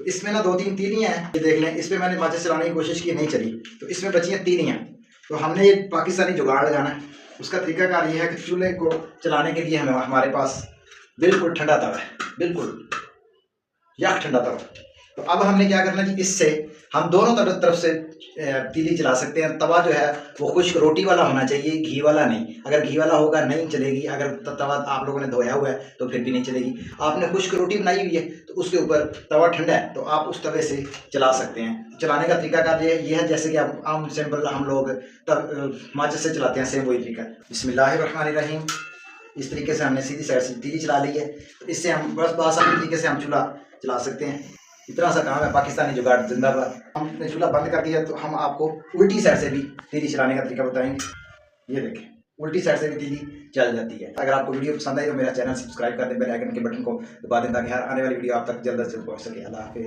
इसमें ना 2-3 तीलियाँ हैं, ये देख लें। इस पर मैंने माचिस चलाने की कोशिश की, नहीं चली, तो इसमें बची हैं तीलियाँ। तो हमने ये पाकिस्तानी जुगाड़ लगाना है। उसका तरीकाकार ये है कि चूल्हे को चलाने के लिए हमारे पास बिल्कुल ठंडा तवा है, बिल्कुल यख ठंडा तवा। तो अब हमने क्या करना है जी, इससे हम दोनों तरफ से तीली चला सकते हैं। तवा जो है वो खुश्क रोटी वाला होना चाहिए, घी वाला नहीं। अगर घी वाला होगा नहीं चलेगी, अगर तवा आप लोगों ने धोया हुआ है तो फिर भी नहीं चलेगी। आपने खुश्क रोटी बनाई हुई है तो उसके ऊपर तवा ठंडा है तो आप उस तवे से चला सकते हैं। चलाने का तरीकाकार ये है जैसे कि आप आम सिंपल हम लोग तब माचिस से चलाते हैं, सेम वही तरीका। बिस्मिल्लाहिर्रहमानिर्रहीम। इस तरीके से हमने सीधी साइड से तीली चला ली है, तो इससे हम बस आसानी तरीके से हम चूल्हा चला सकते हैं। इतना सा काम है, पाकिस्तानी जुगाड़ जिंदाबाद। हमने चूल्हा बंद कर दिया तो हम आपको उल्टी साइड से भी तीली चलाने का तरीका बताएंगे। ये देखें, उल्टी साइड से भी तीली चल जाती है। अगर आपको वीडियो पसंद आई तो मेरा चैनल सब्सक्राइब कर दें, बेल आइकन के बटन को दबा दें ताकि हर आने वाली वीडियो आप तक जल्द से जल्द पहुँच सके। अल्लाह हाफिज़।